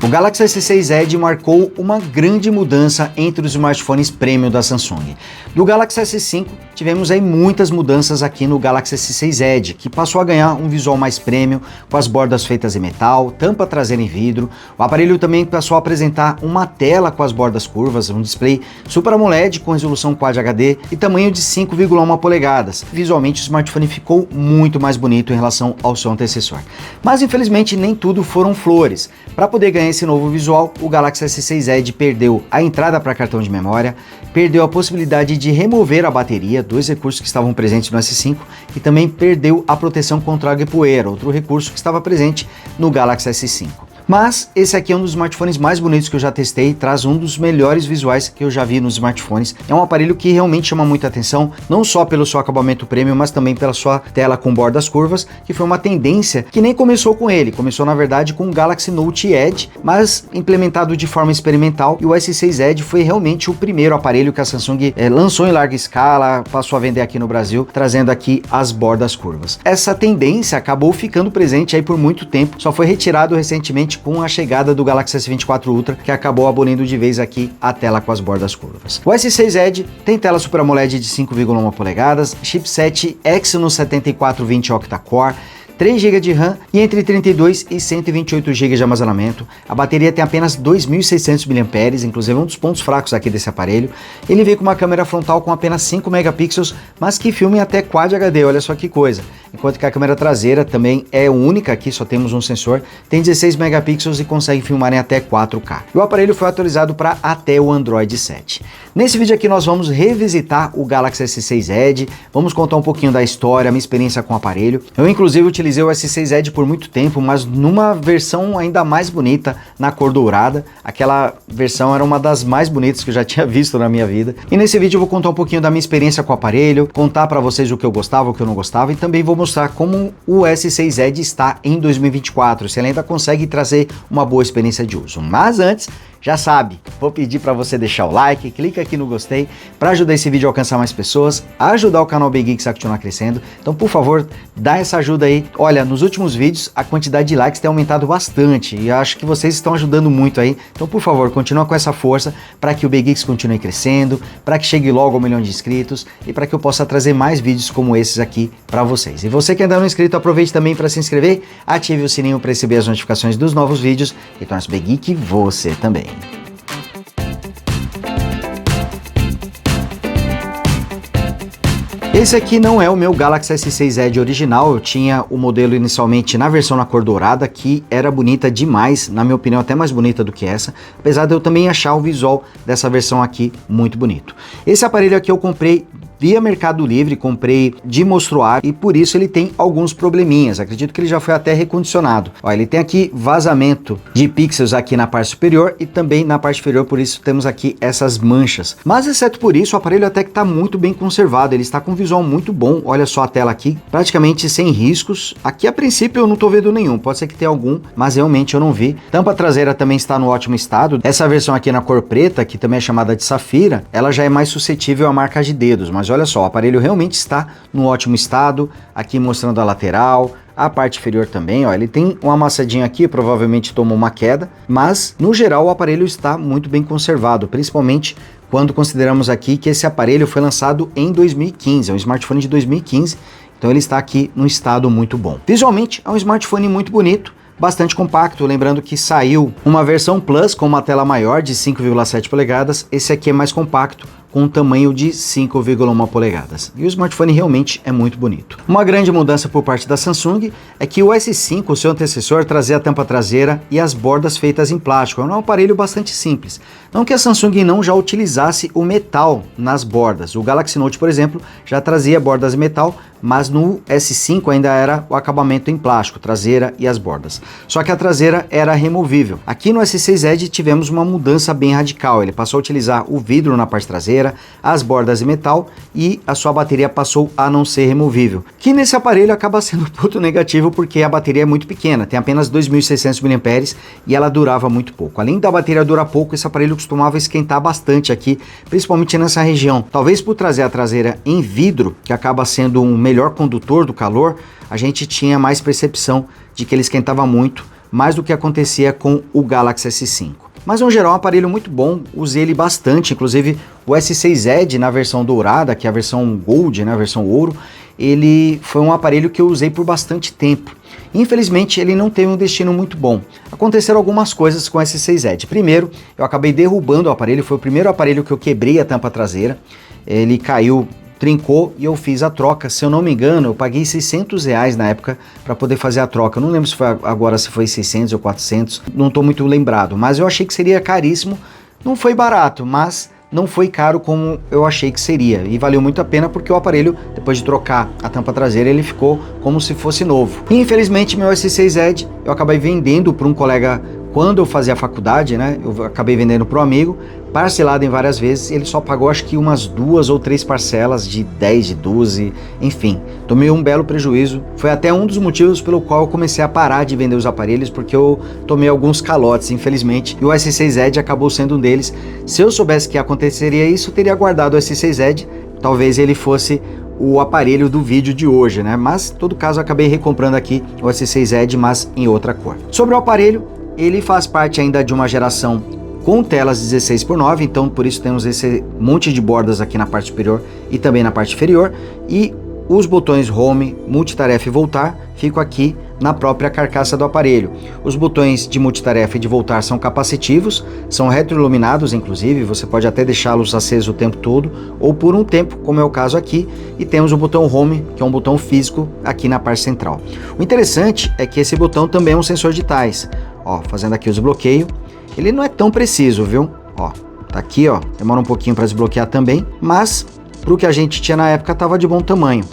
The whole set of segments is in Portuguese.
O Galaxy S6 Edge marcou uma grande mudança entre os smartphones premium da Samsung. Do Galaxy S5, tivemos aí muitas mudanças aqui no Galaxy S6 Edge, que passou a ganhar um visual mais premium, com as bordas feitas em metal, tampa traseira em vidro. O aparelho também passou a apresentar uma tela com as bordas curvas, um display Super AMOLED com resolução Quad HD e tamanho de 5,1 polegadas. Visualmente, o smartphone ficou muito mais bonito em relação ao seu antecessor. Mas, infelizmente, nem tudo foram flores. Para poder ganhar esse novo visual, o Galaxy S6 Edge perdeu a entrada para cartão de memória, perdeu a possibilidade de remover a bateria, dois recursos que estavam presentes no S5, e também perdeu a proteção contra água e poeira, outro recurso que estava presente no Galaxy S5. Mas esse aqui é um dos smartphones mais bonitos que eu já testei, traz um dos melhores visuais que eu já vi nos smartphones. É um aparelho que realmente chama muita atenção, não só pelo seu acabamento premium, mas também pela sua tela com bordas curvas, que foi uma tendência que nem começou com ele, começou na verdade com o Galaxy Note Edge, mas implementado de forma experimental, e o S6 Edge foi realmente o primeiro aparelho que a Samsung lançou em larga escala, passou a vender aqui no Brasil, trazendo aqui as bordas curvas. Essa tendência acabou ficando presente aí por muito tempo, só foi retirado recentemente com a chegada do Galaxy S24 Ultra, que acabou abolindo de vez aqui a tela com as bordas curvas. O S6 Edge tem tela Super AMOLED de 5,1 polegadas, chipset Exynos 7420 octa-core, 3 GB de RAM e entre 32 e 128 GB de armazenamento. A bateria tem apenas 2.600 mAh, inclusive um dos pontos fracos aqui desse aparelho. Ele vem com uma câmera frontal com apenas 5 megapixels, mas que filma em até Quad HD, olha só que coisa. Enquanto que a câmera traseira também é única, aqui só temos um sensor, tem 16 megapixels e consegue filmar em até 4K. E o aparelho foi atualizado para até o Android 7. Nesse vídeo aqui nós vamos revisitar o Galaxy S6 Edge, vamos contar um pouquinho da história, minha experiência com o aparelho. Eu inclusive utilizei o S6 Edge por muito tempo, mas numa versão ainda mais bonita, na cor dourada. Aquela versão era uma das mais bonitas que eu já tinha visto na minha vida. E nesse vídeo eu vou contar um pouquinho da minha experiência com o aparelho, contar para vocês o que eu gostava, o que eu não gostava, e também vou mostrar como o S6 Edge está em 2024, se ele ainda consegue trazer uma boa experiência de uso. Mas antes, já sabe, vou pedir para você deixar o like, clica aqui no gostei para ajudar esse vídeo a alcançar mais pessoas, ajudar o canal Big Geeks a continuar crescendo. Então, por favor, dá essa ajuda aí. Olha, nos últimos vídeos a quantidade de likes tem aumentado bastante e acho que vocês estão ajudando muito aí. Então, por favor, continua com essa força para que o Big Geeks continue crescendo, para que chegue logo ao 1 milhão de inscritos e para que eu possa trazer mais vídeos como esses aqui para vocês. E você que ainda não é inscrito, aproveite também para se inscrever, ative o sininho para receber as notificações dos novos vídeos e torne-se Big Geek você também. Esse aqui não é o meu Galaxy S6 Edge original, eu tinha o modelo inicialmente na versão na cor dourada, que era bonita demais, na minha opinião até mais bonita do que essa, apesar de eu também achar o visual dessa versão aqui muito bonito. Esse aparelho aqui eu comprei via Mercado Livre, comprei de mostruário e por isso ele tem alguns probleminhas. Acredito que ele já foi até recondicionado. Ó, ele tem aqui vazamento de pixels aqui na parte superior e também na parte inferior, por isso temos aqui essas manchas. Mas exceto por isso, o aparelho até que está muito bem conservado, ele está com um visual muito bom. Olha só a tela aqui, praticamente sem riscos. Aqui a princípio eu não estou vendo nenhum, pode ser que tenha algum, mas realmente eu não vi. Tampa traseira também está no ótimo estado. Essa versão aqui na cor preta, que também é chamada de safira, ela já é mais suscetível a marcas de dedos, mas olha só, o aparelho realmente está no ótimo estado, aqui mostrando a lateral, a parte inferior também, ó, ele tem uma amassadinha aqui, provavelmente tomou uma queda, mas no geral o aparelho está muito bem conservado, principalmente quando consideramos aqui que esse aparelho foi lançado em 2015, é um smartphone de 2015, então ele está aqui num estado muito bom. Visualmente é um smartphone muito bonito, bastante compacto, lembrando que saiu uma versão Plus com uma tela maior de 5,7 polegadas, esse aqui é mais compacto, com um tamanho de 5,1 polegadas. E o smartphone realmente é muito bonito. Uma grande mudança por parte da Samsung é que o S5, o seu antecessor, trazia a tampa traseira e as bordas feitas em plástico. É um aparelho bastante simples. Não que a Samsung não já utilizasse o metal nas bordas. O Galaxy Note, por exemplo, já trazia bordas em metal, mas no S5 ainda era o acabamento em plástico, traseira e as bordas. Só que a traseira era removível. Aqui no S6 Edge tivemos uma mudança bem radical. Ele passou a utilizar o vidro na parte traseira, as bordas em metal e a sua bateria passou a não ser removível. Que nesse aparelho acaba sendo um ponto negativo porque a bateria é muito pequena, tem apenas 2.600 mAh e ela durava muito pouco. Além da bateria durar pouco, esse aparelho costumava esquentar bastante aqui, principalmente nessa região. Talvez por trazer a traseira em vidro, que acaba sendo um melhor condutor do calor, a gente tinha mais percepção de que ele esquentava muito, mais do que acontecia com o Galaxy S5. Mas no geral é um aparelho muito bom, usei ele bastante, inclusive o S6 Edge na versão dourada, que é a versão Gold, né, a versão ouro, ele foi um aparelho que eu usei por bastante tempo. Infelizmente ele não teve um destino muito bom. Aconteceram algumas coisas com o S6 Edge. Primeiro, eu acabei derrubando o aparelho, foi o primeiro aparelho que eu quebrei a tampa traseira, ele caiu, trincou e eu fiz a troca. Se eu não me engano, eu paguei R$600 na época para poder fazer a troca. Eu não lembro se foi agora, se foi 600 ou 400, não estou muito lembrado, mas eu achei que seria caríssimo. Não foi barato, mas não foi caro como eu achei que seria, e valeu muito a pena porque o aparelho, depois de trocar a tampa traseira, ele ficou como se fosse novo. E, infelizmente, meu S6 Edge eu acabei vendendo para um colega quando eu fazia a faculdade, né? Eu acabei vendendo para um amigo, parcelado em várias vezes. Ele só pagou acho que umas 2 ou 3 parcelas de 10, de 12, enfim, tomei um belo prejuízo. Foi até um dos motivos pelo qual eu comecei a parar de vender os aparelhos, porque eu tomei alguns calotes, infelizmente, e o S6 Edge acabou sendo um deles. Se eu soubesse que aconteceria isso, eu teria guardado o S6 Edge, talvez ele fosse o aparelho do vídeo de hoje, né? Mas, em todo caso, eu acabei recomprando aqui o S6 Edge, mas em outra cor. Sobre o aparelho, ele faz parte ainda de uma geração com telas 16:9, então por isso temos esse monte de bordas aqui na parte superior e também na parte inferior, e os botões Home, Multitarefa e Voltar ficam aqui na própria carcaça do aparelho. Os botões de multitarefa e de voltar são capacitivos, são retroiluminados inclusive, você pode até deixá-los acesos o tempo todo ou por um tempo, como é o caso aqui, e temos o botão Home, que é um botão físico aqui na parte central. O interessante é que esse botão também é um sensor de tais. Ó, fazendo aqui o desbloqueio, ele não é tão preciso, viu? Ó, tá aqui, ó, demora um pouquinho para desbloquear também, mas pro que a gente tinha na época tava de bom tamanho.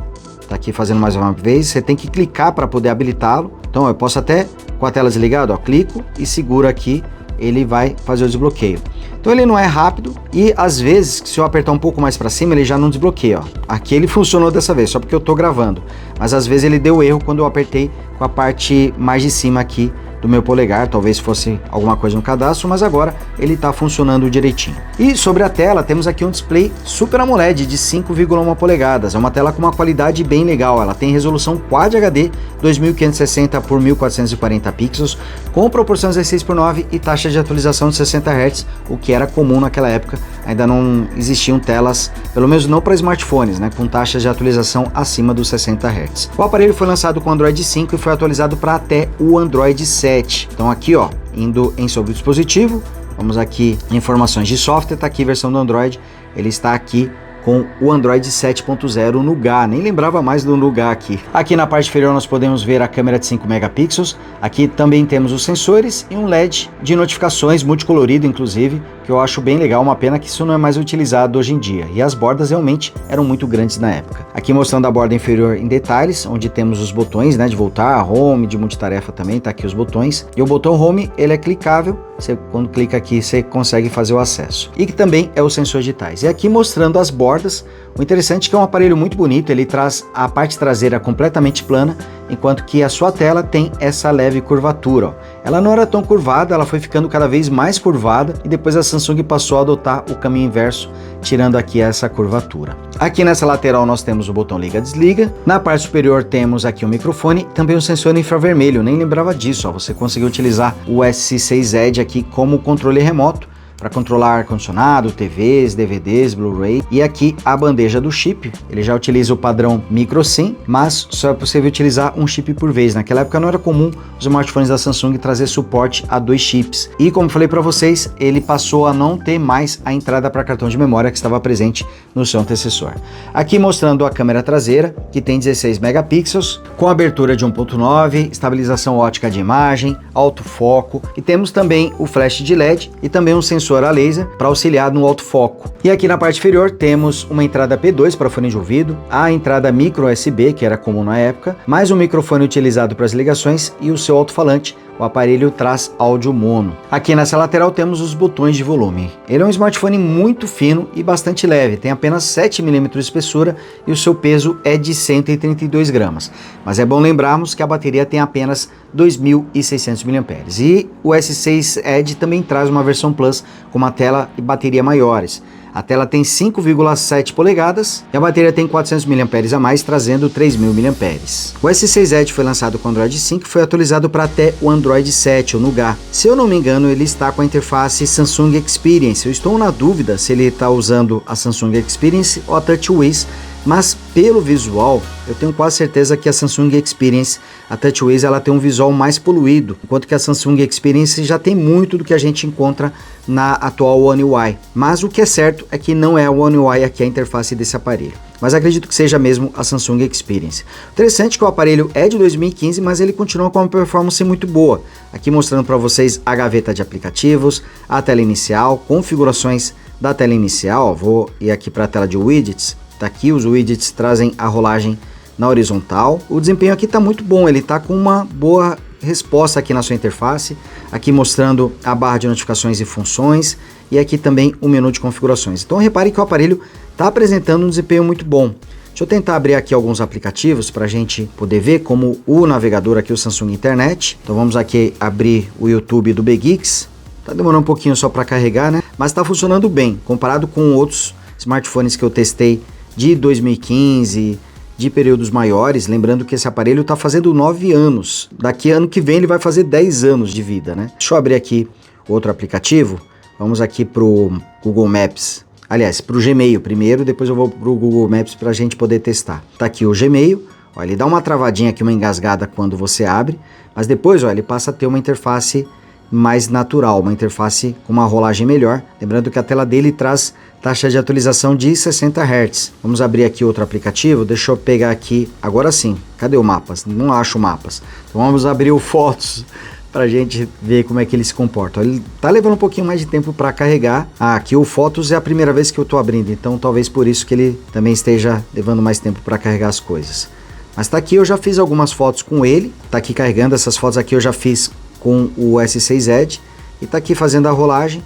Tá aqui fazendo mais uma vez, você tem que clicar para poder habilitá-lo. Então eu posso até, com a tela desligada, ó, clico e seguro aqui, ele vai fazer o desbloqueio. Então ele não é rápido e às vezes, se eu apertar um pouco mais para cima, ele já não desbloqueia, ó. Aqui ele funcionou dessa vez, só porque eu tô gravando, mas às vezes ele deu erro quando eu apertei com a parte mais de cima aqui do meu polegar, talvez fosse alguma coisa no cadastro, mas agora ele está funcionando direitinho. E sobre a tela, temos aqui um display Super AMOLED de 5,1 polegadas, é uma tela com uma qualidade bem legal, ela tem resolução Quad HD 2560 por 1440 pixels, com proporção 16:9 e taxa de atualização de 60 Hz, o que era comum naquela época, ainda não existiam telas, pelo menos não para smartphones, né, com taxas de atualização acima dos 60 Hz. O aparelho foi lançado com Android 5 e foi atualizado para até o Android 7. Então aqui, ó, indo em sobre o dispositivo, vamos aqui em informações de software, tá aqui a versão do Android, ele está aqui com o Android 7.0 Nougat, nem lembrava mais do Nougat aqui. Aqui na parte inferior nós podemos ver a câmera de 5 megapixels, aqui também temos os sensores e um LED de notificações multicolorido inclusive, que eu acho bem legal, uma pena que isso não é mais utilizado hoje em dia, e as bordas realmente eram muito grandes na época. Aqui mostrando a borda inferior em detalhes, onde temos os botões, né, de voltar, home, de multitarefa também, tá aqui os botões, e o botão home, ele é clicável, você, quando clica aqui, você consegue fazer o acesso, e que também é o sensor de tais. E aqui mostrando as bordas, o interessante é que é um aparelho muito bonito, ele traz a parte traseira completamente plana, enquanto que a sua tela tem essa leve curvatura, ó. Ela não era tão curvada, ela foi ficando cada vez mais curvada e depois a Samsung passou a adotar o caminho inverso, tirando aqui essa curvatura. Aqui nessa lateral nós temos o botão liga-desliga, na parte superior temos aqui o microfone, também um sensor infravermelho, nem lembrava disso, ó. Você conseguiu utilizar o S6 Edge aqui como controle remoto, para controlar ar-condicionado, TVs, DVDs, Blu-ray, e aqui a bandeja do chip, ele já utiliza o padrão micro SIM, mas só é possível utilizar um chip por vez. Naquela época não era comum os smartphones da Samsung trazer suporte a 2 chips, e como falei para vocês, ele passou a não ter mais a entrada para cartão de memória que estava presente no seu antecessor. Aqui mostrando a câmera traseira, que tem 16 megapixels, com abertura de 1.9, estabilização ótica de imagem, autofoco, e temos também o flash de LED e também um sensor a laser para auxiliar no autofoco. E aqui na parte inferior temos uma entrada P2 para fone de ouvido, a entrada micro USB, que era comum na época, mais um microfone utilizado para as ligações e o seu alto-falante. O aparelho traz áudio mono. Aqui nessa lateral temos os botões de volume. Ele é um smartphone muito fino e bastante leve, tem apenas 7 mm de espessura e o seu peso é de 132 gramas. Mas é bom lembrarmos que a bateria tem apenas 2.600 mAh. E o S6 Edge também traz uma versão Plus com uma tela e bateria maiores. A tela tem 5,7 polegadas e a bateria tem 400 mAh a mais, trazendo 3.000 mAh. O S6 Edge foi lançado com Android 5 e foi atualizado para até o Android 7, o Nougat. Se eu não me engano, ele está com a interface Samsung Experience. Eu estou na dúvida se ele está usando a Samsung Experience ou a TouchWiz, mas pelo visual, eu tenho quase certeza que a Samsung Experience, a TouchWiz, ela tem um visual mais poluído, enquanto que a Samsung Experience já tem muito do que a gente encontra na atual One UI. Mas o que é certo é que não é a One UI aqui a interface desse aparelho. Mas acredito que seja mesmo a Samsung Experience. Interessante é que o aparelho é de 2015, mas ele continua com uma performance muito boa. Aqui mostrando para vocês a gaveta de aplicativos, a tela inicial, configurações da tela inicial. Vou ir aqui para a tela de widgets. Tá aqui, os widgets trazem a rolagem na horizontal. O desempenho aqui está muito bom, ele está com uma boa resposta aqui na sua interface. Aqui mostrando a barra de notificações e funções. E aqui também o menu de configurações. Então repare que o aparelho está apresentando um desempenho muito bom. Deixa eu tentar abrir aqui alguns aplicativos para a gente poder ver, como o navegador aqui, o Samsung Internet. Então vamos aqui abrir o YouTube do BGeeks. Tá demorando um pouquinho só para carregar, né? Mas está funcionando bem, comparado com outros smartphones que eu testei de 2015, de períodos maiores. Lembrando que esse aparelho está fazendo 9 anos. Daqui ano que vem ele vai fazer 10 anos de vida, né? Deixa eu abrir aqui outro aplicativo. Vamos aqui para o Google Maps. Aliás, para o Gmail primeiro, depois eu vou para o Google Maps para a gente poder testar. Tá aqui o Gmail. Ó, ele dá uma travadinha aqui, uma engasgada quando você abre, mas depois ó, ele passa a ter uma interface mais natural, uma interface com uma rolagem melhor. Lembrando que a tela dele traz taxa de atualização de 60 Hz. Vamos abrir aqui outro aplicativo. Deixa eu pegar aqui, agora sim. Cadê o Mapas? Não acho Mapas. Então vamos abrir o Fotos para a gente ver como é que ele se comporta. Ele tá levando um pouquinho mais de tempo para carregar. Aqui o Fotos é a primeira vez que eu tô abrindo, então talvez por isso que ele também esteja levando mais tempo para carregar as coisas. Mas tá aqui, eu já fiz algumas fotos com ele. Tá aqui carregando, essas fotos aqui eu já fiz com o S6 Edge e tá aqui fazendo a rolagem.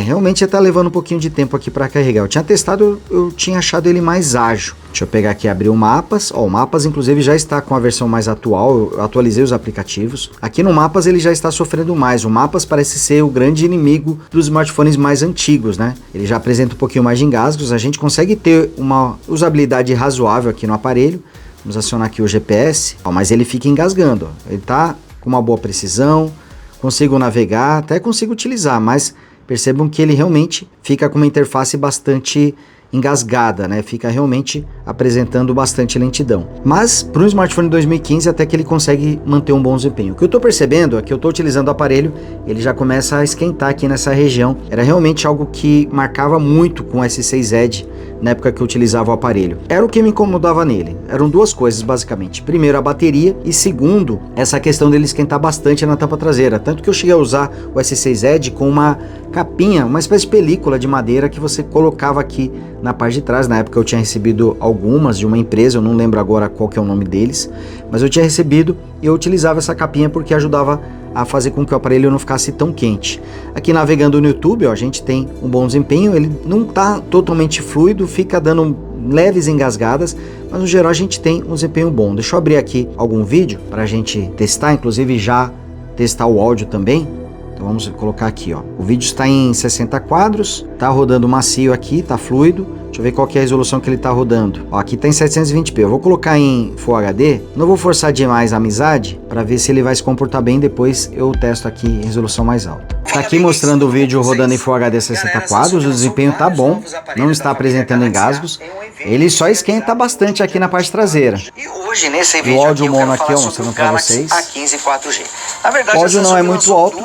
Realmente tá levando um pouquinho de tempo aqui para carregar. Eu tinha testado, eu tinha achado ele mais ágil. Deixa eu pegar aqui e abrir o Mapas. Ó, o Mapas inclusive já está com a versão mais atual, eu atualizei os aplicativos. Aqui no Mapas ele já está sofrendo mais. O Mapas parece ser o grande inimigo dos smartphones mais antigos, né? Ele já apresenta um pouquinho mais de engasgos, a gente consegue ter uma usabilidade razoável aqui no aparelho. Vamos acionar aqui o GPS, mas ele fica engasgando. Ó. Ele tá com uma boa precisão, consigo navegar, até consigo utilizar, mas percebam que ele realmente fica com uma interface bastante engasgada, né? Fica realmente apresentando bastante lentidão. Mas para um smartphone 2015 até que ele consegue manter um bom desempenho. O que eu estou percebendo é que eu estou utilizando o aparelho, ele já começa a esquentar aqui nessa região. Era realmente algo que marcava muito com o S6 Edge na época que eu utilizava o aparelho. Era o que me incomodava nele. Eram duas coisas basicamente. Primeiro, a bateria, e segundo, essa questão dele esquentar bastante na tampa traseira. Tanto que eu cheguei a usar o S6 Edge com uma capinha, uma espécie de película de madeira que você colocava aqui na parte de trás. Na época eu tinha recebido algumas de uma empresa, eu não lembro agora qual que é o nome deles, mas eu tinha recebido e eu utilizava essa capinha porque ajudava a fazer com que o aparelho não ficasse tão quente. Aqui navegando no YouTube, ó, a gente tem um bom desempenho, ele não está totalmente fluido, fica dando leves engasgadas, mas no geral a gente tem um desempenho bom. Deixa eu abrir aqui algum vídeo para a gente testar, inclusive já testar o áudio também. Então vamos colocar aqui, ó. O vídeo está em 60 quadros, tá rodando macio aqui, tá fluido. Deixa eu ver qual que é a resolução que ele tá rodando. Ó, aqui tá em 720p. Eu vou colocar em Full HD. Não vou forçar demais a amizade para ver se ele vai se comportar bem. Depois eu testo aqui em resolução mais alta. Tá aqui mostrando o vídeo rodando em Full HD 60 quadros. O desempenho tá bom, não está apresentando engasgos. Ele só esquenta bastante aqui na parte traseira. E hoje nesse vídeo o áudio mono aqui, ó, mostrando para vocês. A15 4G. Na verdade, o áudio não é muito alto,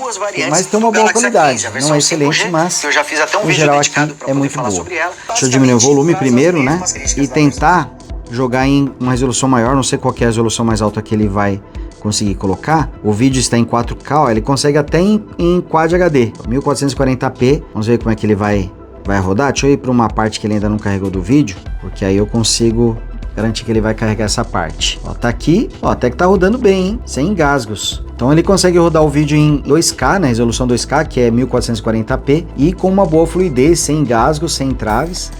mas tem uma boa qualidade. Não é excelente, mas eu já fiz até um no vídeo geral aqui é muito boa. Deixa eu diminuir o volume primeiro, né? E tentar jogar em uma resolução maior. Não sei qual que é a resolução mais alta que ele vai conseguir colocar. O vídeo está em 4K, ó, ele consegue até em Quad HD, 1440p. Vamos ver como é que ele vai rodar. Deixa eu ir para uma parte que ele ainda não carregou do vídeo, porque aí eu consigo garantir que ele vai carregar essa parte. Ó, tá aqui, ó, até que tá rodando bem, hein? Sem engasgos. Então ele consegue rodar o vídeo em 2K, na resolução 2K, que é 1440p, e com uma boa fluidez, sem engasgos, sem entraves.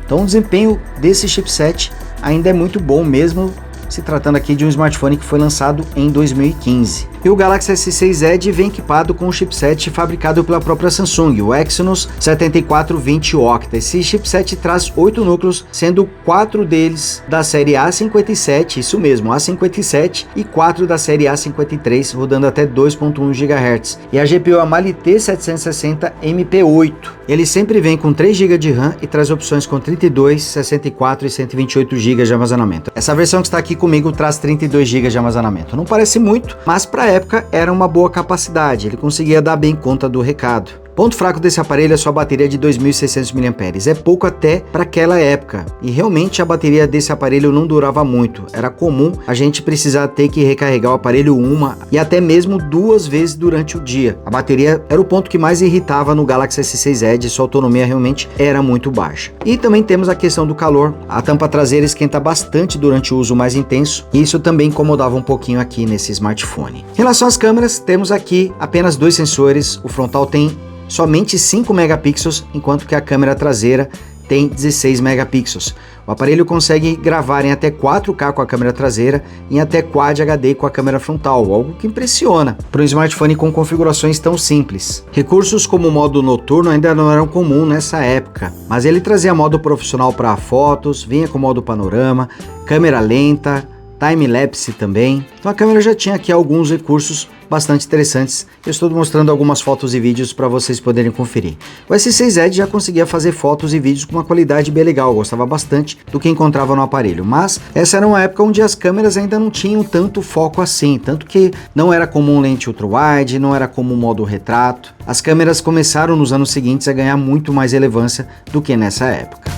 Então o desempenho desse chipset ainda é muito bom, mesmo se tratando aqui de um smartphone que foi lançado em 2015. E o Galaxy S6 Edge vem equipado com um chipset fabricado pela própria Samsung, o Exynos 7420 Octa. Esse chipset traz 8 núcleos, sendo 4 deles da série A57, isso mesmo, A57, e 4 da série A53, rodando até 2.1 GHz. E a GPU Mali T760 MP8. Ele sempre vem com 3 GB de RAM e traz opções com 32, 64 e 128 GB de armazenamento. Essa versão que está aqui comigo traz 32 GB de armazenamento. Não parece muito, mas para a época era uma boa capacidade, ele conseguia dar bem conta do recado. Ponto fraco desse aparelho é sua bateria de 2.600 mAh, é pouco até para aquela época, e realmente a bateria desse aparelho não durava muito, era comum a gente precisar ter que recarregar o aparelho uma e até mesmo 2 vezes durante o dia. A bateria era o ponto que mais irritava no Galaxy S6 Edge, sua autonomia realmente era muito baixa. E também temos a questão do calor, a tampa traseira esquenta bastante durante o uso mais intenso, e isso também incomodava um pouquinho aqui nesse smartphone. Em relação às câmeras, temos aqui apenas 2 sensores, o frontal tem somente 5 megapixels, enquanto que a câmera traseira tem 16 megapixels. O aparelho consegue gravar em até 4K com a câmera traseira e em até Quad HD com a câmera frontal, algo que impressiona para um smartphone com configurações tão simples. Recursos como o modo noturno ainda não eram comum nessa época, mas ele trazia modo profissional para fotos, vinha com modo panorama, câmera lenta, time-lapse também. Então a câmera já tinha aqui alguns recursos bastante interessantes. Eu estou mostrando algumas fotos e vídeos para vocês poderem conferir. O S6 Edge já conseguia fazer fotos e vídeos com uma qualidade bem legal, eu gostava bastante do que encontrava no aparelho, mas essa era uma época onde as câmeras ainda não tinham tanto foco assim, tanto que não era comum lente ultra-wide, não era comum modo retrato. As câmeras começaram nos anos seguintes a ganhar muito mais relevância do que nessa época.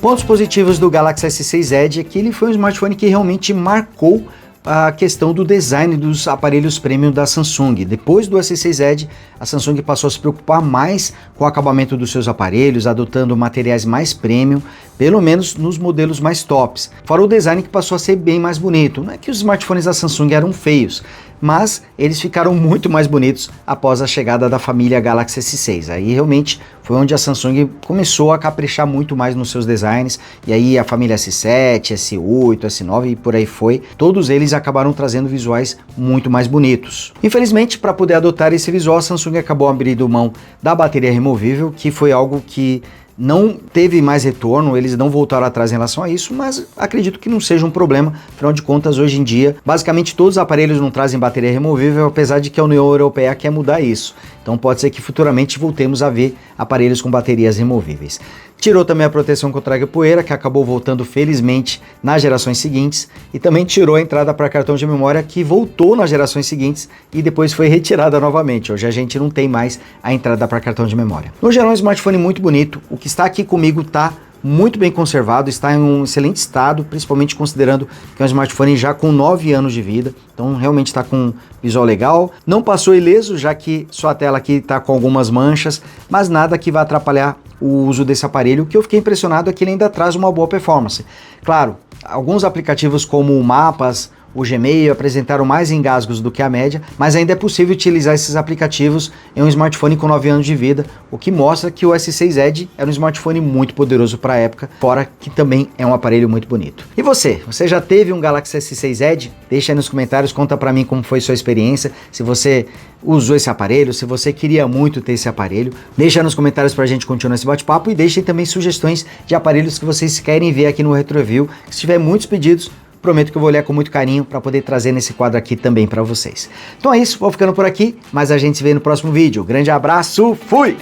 Pontos positivos do Galaxy S6 Edge é que ele foi um smartphone que realmente marcou a questão do design dos aparelhos premium da Samsung. Depois do S6 Edge, a Samsung passou a se preocupar mais com o acabamento dos seus aparelhos, adotando materiais mais premium, pelo menos nos modelos mais tops. Fora o design que passou a ser bem mais bonito. Não é que os smartphones da Samsung eram feios, mas eles ficaram muito mais bonitos após a chegada da família Galaxy S6. Aí realmente foi onde a Samsung começou a caprichar muito mais nos seus designs, e aí a família S7, S8, S9 e por aí foi, todos eles acabaram trazendo visuais muito mais bonitos. Infelizmente, para poder adotar esse visual, a Samsung acabou abrindo mão da bateria removível, que foi algo que não teve mais retorno, eles não voltaram atrás em relação a isso, mas acredito que não seja um problema, afinal de contas, hoje em dia, basicamente todos os aparelhos não trazem bateria removível, apesar de que a União Europeia quer mudar isso. Então pode ser que futuramente voltemos a ver aparelhos com baterias removíveis. Tirou também a proteção contra a poeira, que acabou voltando felizmente nas gerações seguintes, e também tirou a entrada para cartão de memória, que voltou nas gerações seguintes e depois foi retirada novamente. Hoje a gente não tem mais a entrada para cartão de memória. No geral, é um smartphone muito bonito. O que está aqui comigo está muito bem conservado, está em um excelente estado, principalmente considerando que é um smartphone já com 9 anos de vida, então realmente está com um visual legal. Não passou ileso, já que sua tela aqui está com algumas manchas, mas nada que vai atrapalhar o uso desse aparelho. O que eu fiquei impressionado é que ele ainda traz uma boa performance. Claro, alguns aplicativos como o Mapas, o Gmail apresentaram mais engasgos do que a média, mas ainda é possível utilizar esses aplicativos em um smartphone com 9 anos de vida, o que mostra que o S6 Edge era um smartphone muito poderoso para a época, fora que também é um aparelho muito bonito. E você já teve um Galaxy S6 Edge? Deixa aí nos comentários, conta para mim como foi sua experiência, se você usou esse aparelho, se você queria muito ter esse aparelho. Deixa aí nos comentários para a gente continuar esse bate-papo e deixem também sugestões de aparelhos que vocês querem ver aqui no Retro Review. Se tiver muitos pedidos, prometo que eu vou olhar com muito carinho para poder trazer nesse quadro aqui também para vocês. Então é isso, vou ficando por aqui, mas a gente se vê no próximo vídeo. Grande abraço, fui!